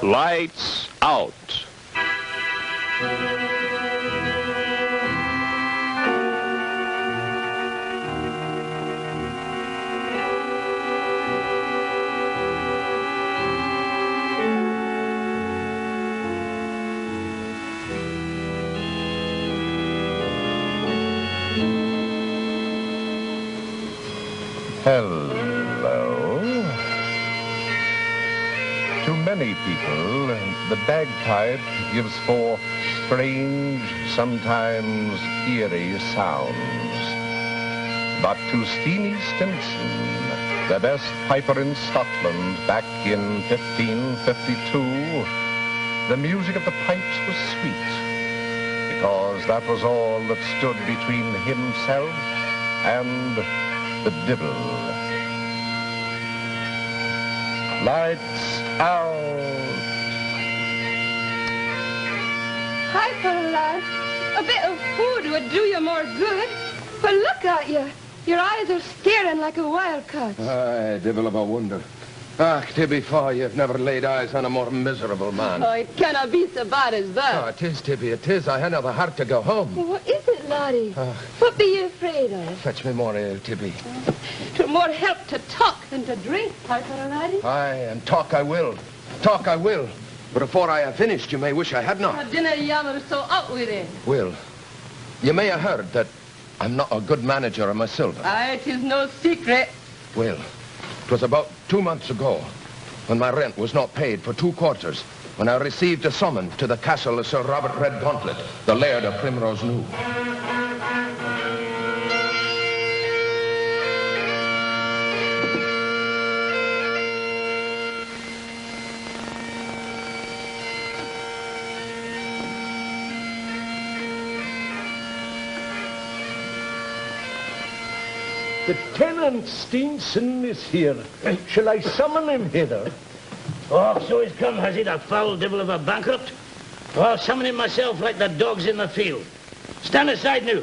Lights out. Hello. To many people, the bagpipe gives forth strange, sometimes eerie sounds. But to Steenie Stimson, the best piper in Scotland back in 1552, the music of the pipes was sweet, because that was all that stood between himself and the dibble. Lights out. Piper, lad. A bit of food would do you more good. But look at you. Your eyes are staring like a wildcat. Aye, devil of a wonder. Ah, to be fair, you've never laid eyes on a more miserable man. Oh, it cannot be so bad as that. Oh, it is, Tibby, it is. I haven't the heart to go home. Well, what is it, laddie? What be you afraid of? Fetch me more ale, Tibby. To more help to talk than to drink, Piper, laddie. Aye, and talk I will. Talk I will. But before I have finished, you may wish I had not. I dinna yammer so out with it. Will, you may have heard that I'm not a good manager of my silver. Aye, it is no secret. Will, it was about 2 months ago, when my rent was not paid for 2 quarters, when I received a summons to the castle of Sir Robert Redgauntlet, the laird of Primrose New. The tenant Steenson is here. Shall I summon him hither? Oh, so he's come, has he, the foul devil of a bankrupt? Oh, I'll summon him myself like the dogs in the field. Stand aside now.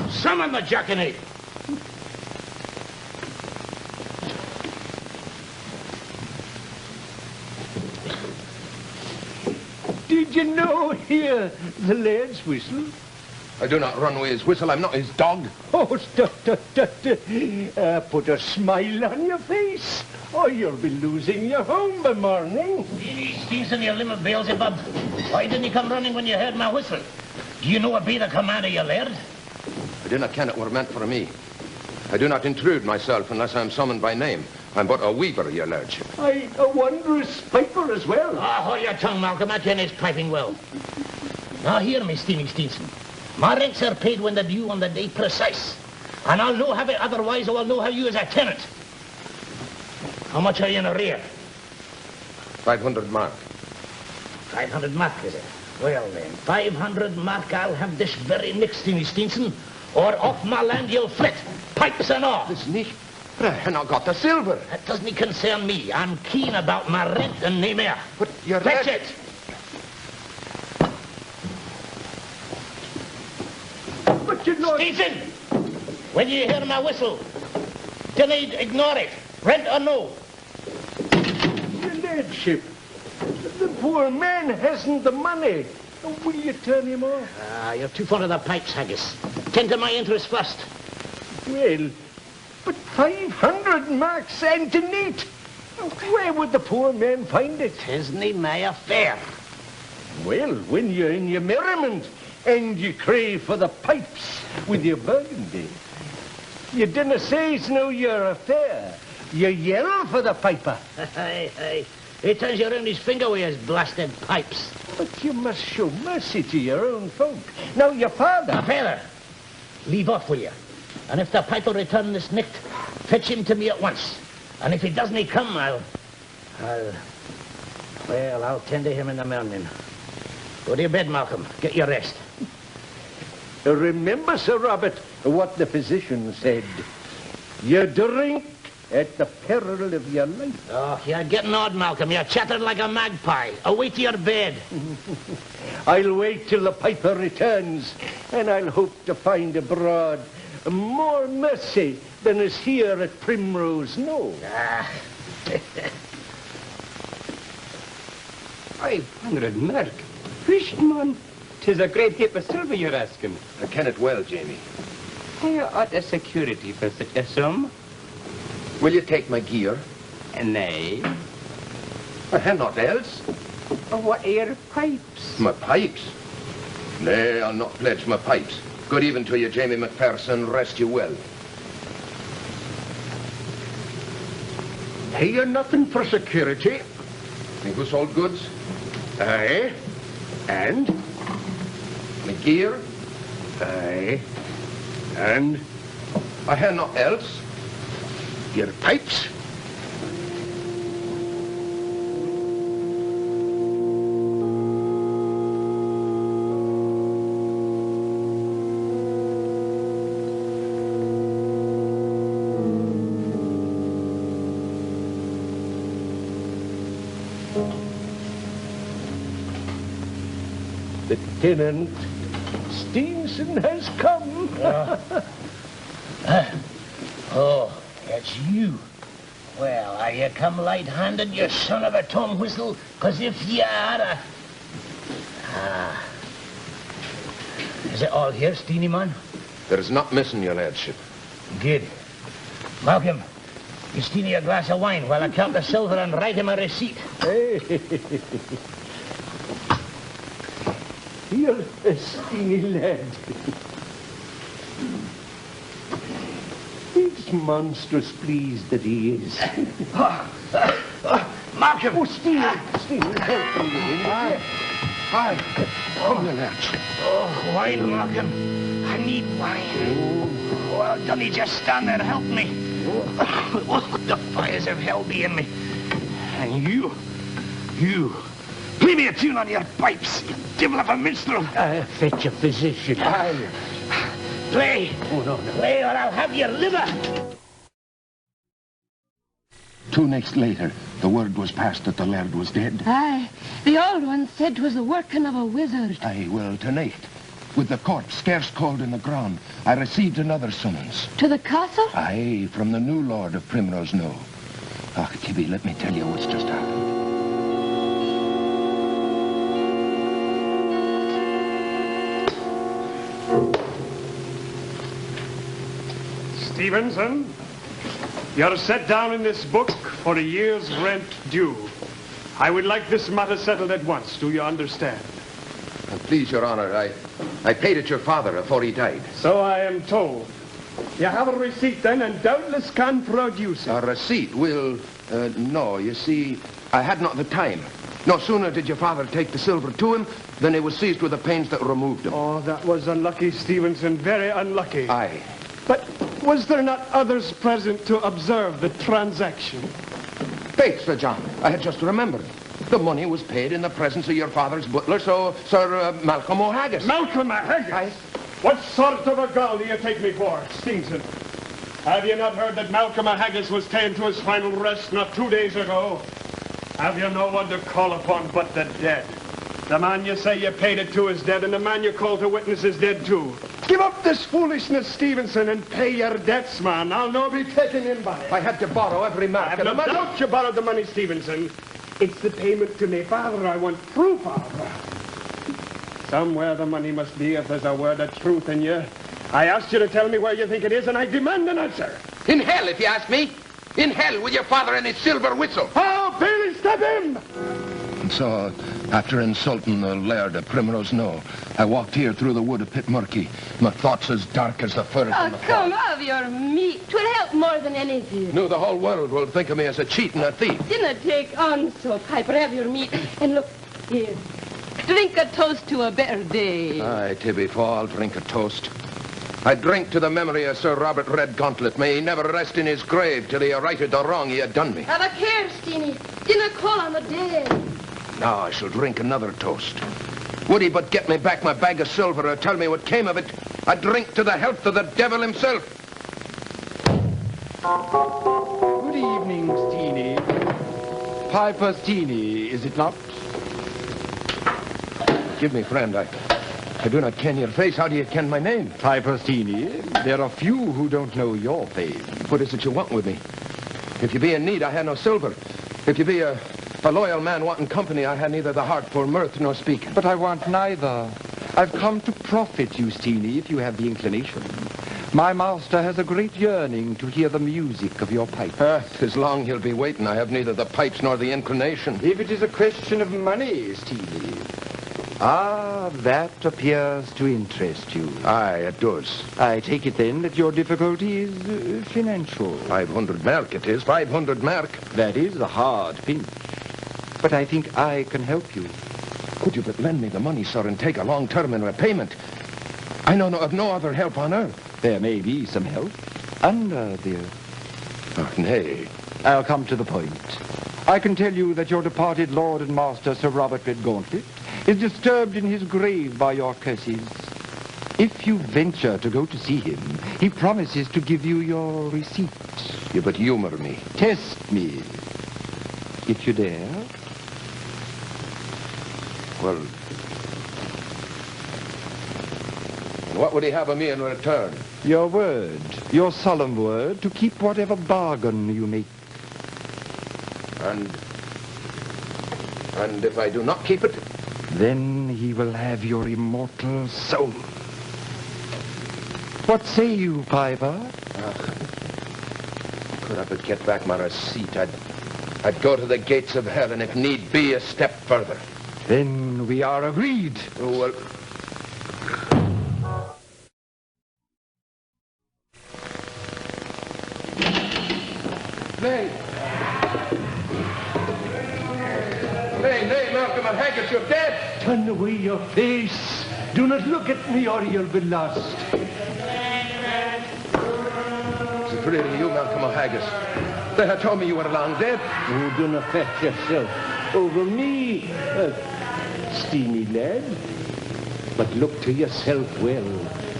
Summon the jackanapes. Did you know hear the laird's whistle? I do not run with his whistle. I'm not his dog. Oh, put a smile on your face, or you'll be losing your home by morning. Steenson, you limb of Beelzebub. Why didn't you come running when you heard my whistle? Do you know what be the command of your laird? I do not ken it were meant for me. I do not intrude myself unless I'm summoned by name. I'm but a weaver, your lordship. I a wondrous piper as well. Ah, hold your tongue, Malcolm. That yen is piping well. Now hear me, Steenie Steenson. My rents are paid when they're due on the day precise. And I'll no have it otherwise, or I'll no have you as a tenant. How much are you in arrear? 500 mark. 500 mark, is it? Well then, 500 mark I'll have this very next, Steenie Steenson, or off my land you'll flit, pipes and all. This nicht. But I have not got the silver. That doesn't concern me. I'm keen about my rent and nae more. But you're Fetch it! But you know... Stephen! When you hear my whistle, don't ignore it. Rent or no. Your lordship, the poor man hasn't the money. Will you turn him off? Ah, you're too fond of the pipes, Haggis. Tend to my interest first. Well, but 500 marks and to neat. Where would the poor man find it? Tisn't my affair. Well, when you're in your merriment and you crave for the pipes with your burgundy, you dinna say it's no your affair. You yell for the piper. Aye, aye. He turns you around his finger with his blasted pipes. But you must show mercy to your own folk. Now, your father... Now, father, leave off, will you? And if the piper return this night, fetch him to me at once. And if he doesn't come, I'll tend to him in the morning. Go to your bed, Malcolm. Get your rest. Remember, Sir Robert, what the physician said. You drink at the peril of your life. Oh, you're getting odd, Malcolm. You're chattering like a magpie. Away to your bed. I'll wait till the piper returns, and I'll hope to find abroad more mercy than is here at Primrose Knoll. 500 mark. Fishman, 'tis a great heap of silver you're asking. I ken it well, Jamie. How ought a security for such a sum? Will you take my gear? Nay. I have not else. What are your pipes? My pipes? Nay, I'll not pledge my pipes. Good even to you, Jamie McPherson. Rest you well. Pay you nothing for security. My household goods? Aye. And? My gear? Aye. And? I have not else. Your pipes? The tenant, Steenson, has come. Oh, it's you. Well, are you come light-handed, you son of a tongue whistle? 'Cause if you are Is it all here, Steenie, man? There is not missing, your lordship. Good. Malcolm, you Steenie a glass of wine while I count the silver and write him a receipt. You're a Steenie lad. He's monstrous pleased that he is. Malcolm! Oh, Steenie, help me. Hi. Come, your lordship. Oh, wine, Malcolm. I need wine. Well, don't you just stand there and help me? Oh, the fires have hell be in me. And you, play me a tune on your pipes, you devil of a minstrel. Fetch a physician. Play. Oh, no. Play or I'll have your liver. 2 nights later, the word was passed that the laird was dead. Aye, the old one said 'twas the working of a wizard. Aye, well, tonight, with the corpse scarce cold in the ground, I received another summons. To the castle? Aye, from the new lord of Primrose Knoll. Ah, Tibby, let me tell you what's just happened. Stevenson, you're set down in this book for a year's rent due. I would like this matter settled at once. Do you understand? Please, Your Honor, I paid it your father before he died. So I am told. You have a receipt then, and doubtless can produce it. A receipt? Well, no. You see, I had not the time. No sooner did your father take the silver to him than he was seized with the pains that removed him. Oh, that was unlucky, Stevenson. Very unlucky. Aye. But was there not others present to observe the transaction? Faith, Sir John, I had just remembered. The money was paid in the presence of your father's butler, Sir Malcolm O'Haggis. Malcolm O'Haggis? Aye. What sort of a gull do you take me for, Stevenson? Have you not heard that Malcolm O'Haggis was taken to his final rest not 2 days ago? Have you no one to call upon but the dead? The man you say you paid it to is dead, and the man you call to witness is dead too. Give up this foolishness, Stevenson, and pay your debts, man. I'll no be taken in by it. I had to borrow every I mark have of the no money. doubt you borrowed the money, Stevenson. It's the payment to my father I want proof of. Somewhere the money must be if there's a word of truth in you. I asked you to tell me where you think it is, and I demand an answer. In hell, if you ask me. In hell with your father and his silver whistle. Oh, Billy, stop him! And so, after insulting the laird of Primrose Knoll, I walked here through the wood of Pitmurky, my thoughts as dark as the furze in the Come, fog. have your meat. 'Twill help more than anything. No, the whole world will think of me as a cheat and a thief. Dinna take on so, Piper. Have your meat. And look, here. Drink a toast to a better day. Aye, Tibby, for I'll drink a toast. I drink to the memory of Sir Robert Redgauntlet. May he never rest in his grave till he righted the wrong he had done me. Have a care, Steenie. Dinna call on the dead. Now I shall drink another toast. Would he but get me back my bag of silver or tell me what came of it, I'd drink to the health of the devil himself. evening, Steenie. Piper Steenie, is it not? Give me, friend. I do not ken your face. How do you ken my name? Piper Steenie. There are few who don't know your fame. What is it you want with me? If you be in need, I have no silver. If you be a loyal man wanting company, I have neither the heart for mirth nor speaking. But I want neither. I've come to profit you, Steenie, if you have the inclination. My master has a great yearning to hear the music of your pipe. 'Tis long he'll be waiting. I have neither the pipes nor the inclination. If it is a question of money, Steenie. Ah, that appears to interest you. Aye, it does. I take it then that your difficulty is financial. 500 mark it is. 500 mark. That is a hard pinch. But I think I can help you. Could you but lend me the money, sir, and take a long term in repayment? I know of no other help on earth. There may be some help under the earth. Oh, nay. I'll come to the point. I can tell you that your departed lord and master, Sir Robert Redgauntlet, is disturbed in his grave by your curses. If you venture to go to see him, he promises to give you your receipt. You but humor me. Test me, if you dare. Well, what would he have of me in return? Your word, your solemn word, to keep whatever bargain you make. And if I do not keep it? Then he will have your immortal soul. What say you, Piper? Could I but get back my receipt, I'd go to the gates of hell, and if need be, a step further. Then we are agreed. Oh, well... Nay, Malcolm and Haggis, you're dead. Turn away your face. Do not look at me or you'll be lost. Is it really you, Malcolm O'Haggis? They had told me you were long dead. Oh, do not fret yourself over me, Steenie lad. But look to yourself well.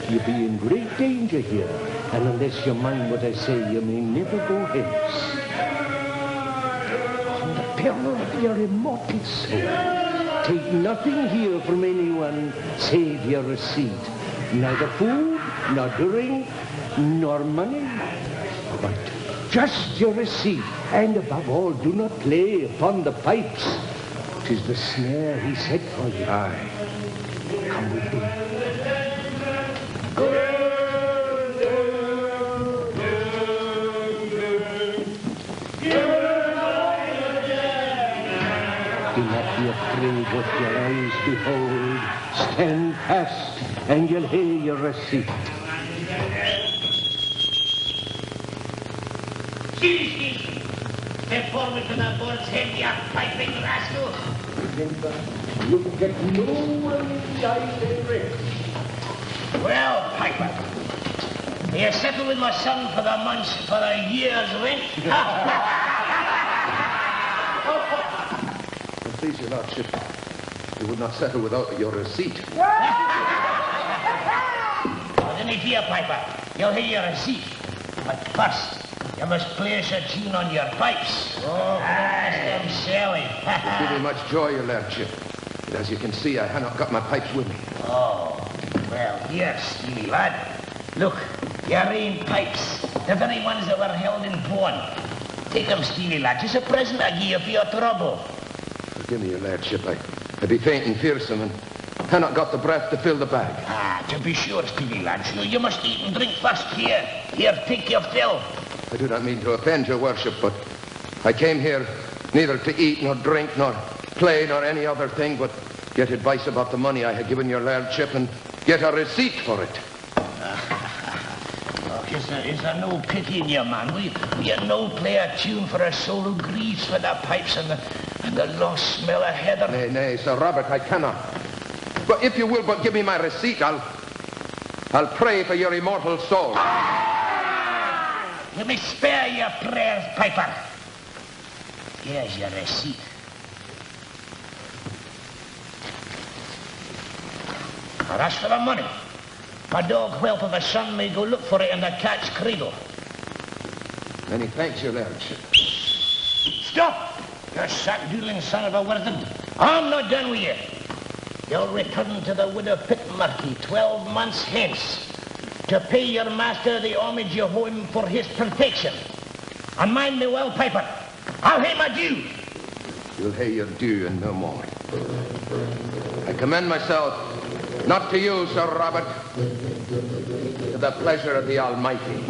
You'll be in great danger here, and unless you mind what I say, you may never go hence. On the peril of your immortal soul, take nothing here from anyone save your receipt. Neither food, nor drink, nor money, but just your receipt. And above all, do not play upon the pipes. 'Tis the snare he set for you. Aye. Come with me. Do not be afraid what your eyes behold. Stand fast, and you'll hear your receipt. Steenie, step forward to the board's head, you piping rascal. Look at no one in the eye they rest. Well, Piper, you settle with my son for the month's, for a year's rent? Please, your lordship, you would not settle without your receipt. Well, then if you're Piper, you'll hear your receipt. But first, you must place a tune on your pipes. Oh, blast them silly. Give me much joy, your lordship. But as you can see, I have not got my pipes with me. Oh, well, here, Steenie, lad. Look, your rain pipes. The very ones that were held in pawn. Take them, Steenie, lad. Just a present I give you for your trouble. Forgive me, your lordship. I be faint and fearsome, and have not got the breath to fill the bag. Ah, to be sure, Steenie, lad. Sure, you must eat and drink first here. Here, take your fill. I do not mean to offend your worship, but I came here neither to eat, nor drink, nor play, nor any other thing, but get advice about the money I had given your lordship and get a receipt for it. Is there no pity in you, man? Will you no play a tune for a soul who grieves for the pipes and the lost smell of heather? Nay, Sir Robert, I cannot. But if you will but give me my receipt, I'll pray for your immortal soul. You may spare your prayers, Piper. Here's your receipt. Now, that's for the money. My dog whelp of a son may go look for it in the cat's cradle. Many thanks, your lordship. Stop! You sack-doodling son of a wizard. I'm not done with you. You'll return to the widow Pitmurky 12 months hence to pay your master the homage you owe him for his protection. And mind me well, Piper, I'll pay my due. You'll pay your due and no more. I commend myself, not to you, Sir Robert, to the pleasure of the Almighty.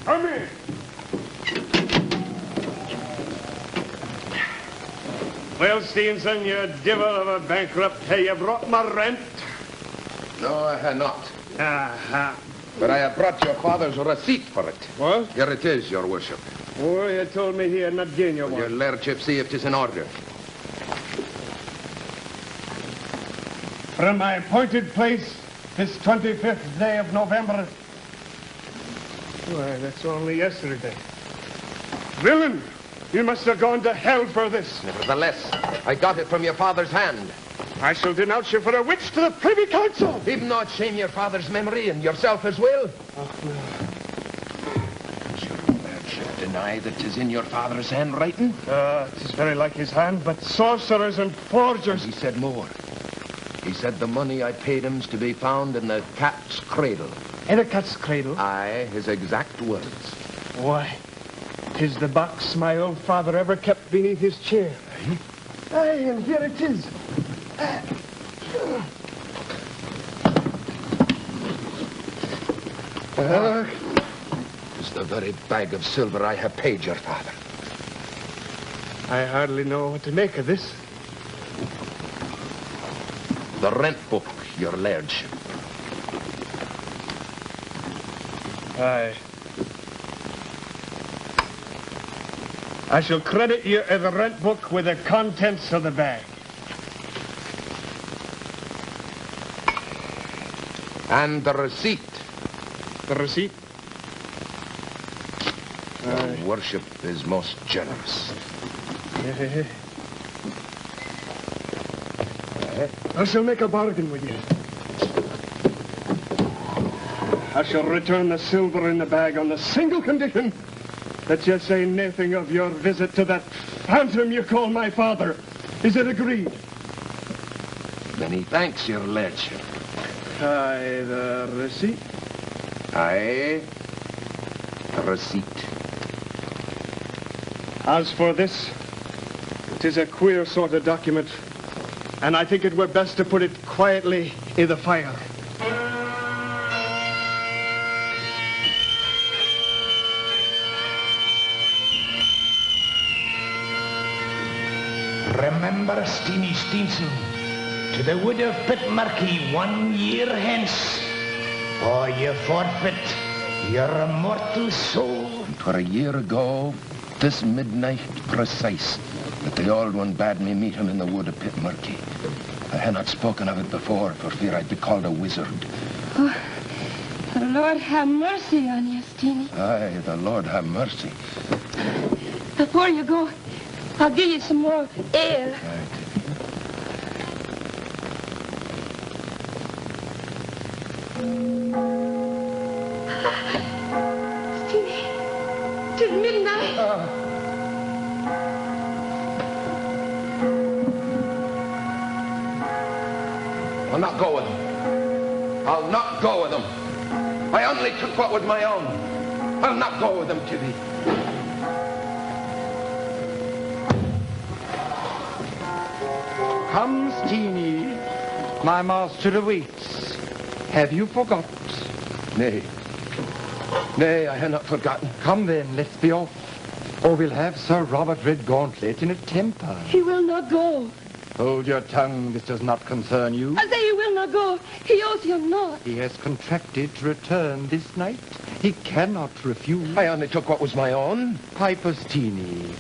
Come in. Well, Stevenson, you devil of a bankrupt, have you brought my rent? No, I have not. Aha. But I have brought your father's receipt for it. What? Here it is, your worship. Oh, you told me he had not given you Will your one. lordship see if 'tis in order? From my appointed place, this 25th day of November. Why, that's only yesterday. Villain, you must have gone to hell for this. Nevertheless, I got it from your father's hand. I shall denounce you for a witch to the Privy Council. Even though it shame your father's memory and yourself as well. Oh, no. Does your lordship deny that 'tis in your father's handwriting? It is very like his hand, but sorcerers and forgers. He said more. He said the money I paid him's to be found in the cat's cradle. In a cat's cradle? Aye, his exact words. Why, 'tis the box my old father ever kept beneath his chair. Aye, and here it is. It's the very bag of silver I have paid your father. I hardly know what to make of this. The rent book, your lordship. Aye. I shall credit you the rent book with the contents of the bag. And the receipt. The receipt? Your worship is most generous. I shall make a bargain with you. I shall return the silver in the bag on the single condition that you say nothing of your visit to that phantom you call my father. Is it agreed? Many thanks, your lordship. Aye, the receipt. Aye, the receipt. As for this, it is a queer sort of document, and I think it were best to put it quietly in the fire. Remember, Steenie Steenson, to the wood of Pitmurky 1 year hence, or you forfeit your immortal soul. And 'twere a year ago, this midnight precise, that the old one bade me meet him in the wood of Pitmurky. I had not spoken of it before for fear I'd be called a wizard. Oh, the Lord have mercy on you, Steenie. Aye, the Lord have mercy. Before you go, I'll give you some more ale. Steenie, 'tis midnight. I'll not go with him. I'll not go with him. I only took what was my own. I'll not go with him, Kitty. Come, Steenie. My master awaits. Have you forgot? Nay. Nay, I have not forgotten. Come then, let's be off. Or we'll have Sir Robert Redgauntlet in a temper. He will not go. Hold your tongue. This does not concern you. I say he will not go. He owes you naught. He has contracted to return this night. He cannot refuse. I only took what was my own. Piper Steenie,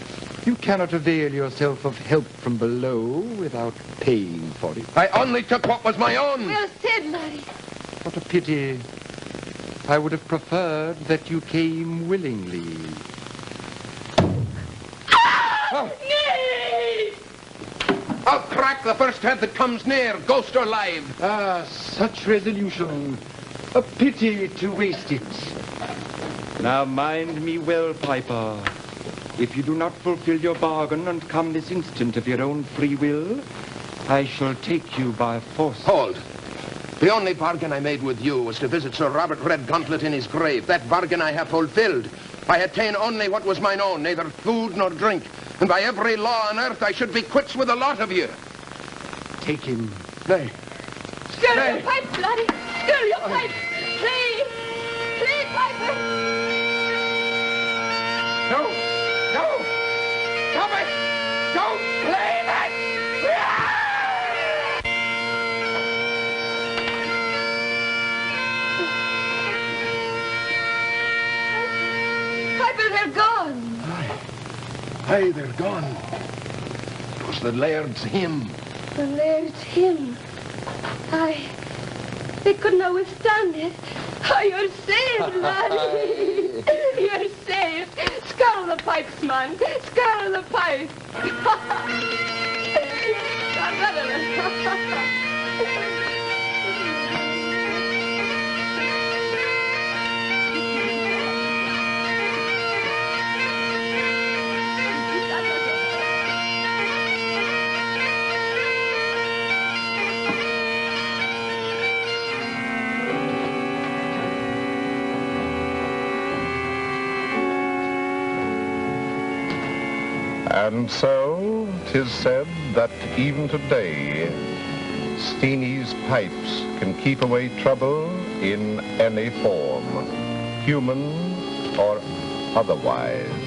you cannot avail yourself of help from below without paying for it. I only took what was my own. Well said, laddie. What a pity. I would have preferred that you came willingly. Nay! I'll crack the first head that comes near, ghost or live. Ah, such resolution. A pity to waste it. Now mind me well, Piper. If you do not fulfill your bargain and come this instant of your own free will, I shall take you by force. Hold. The only bargain I made with you was to visit Sir Robert Redgauntlet in his grave. That bargain I have fulfilled. I attain only what was mine own, neither food nor drink. And by every law on earth, I should be quits with a lot of you. Take him. Nay. Stir Nay. your pipe, laddie. Stir your pipe. Play. Play, Piper. No. No. Stop it. Don't play that. Piper, they're gone. Aye, they're gone. It was the laird's hymn. The laird's hymn. Aye. They could not withstand it. Oh, you're saved, laddie. You're saved. Scull the pipes, man. Scull the pipes. And so, 'tis said that even today, Steenie's pipes can keep away trouble in any form, human or otherwise.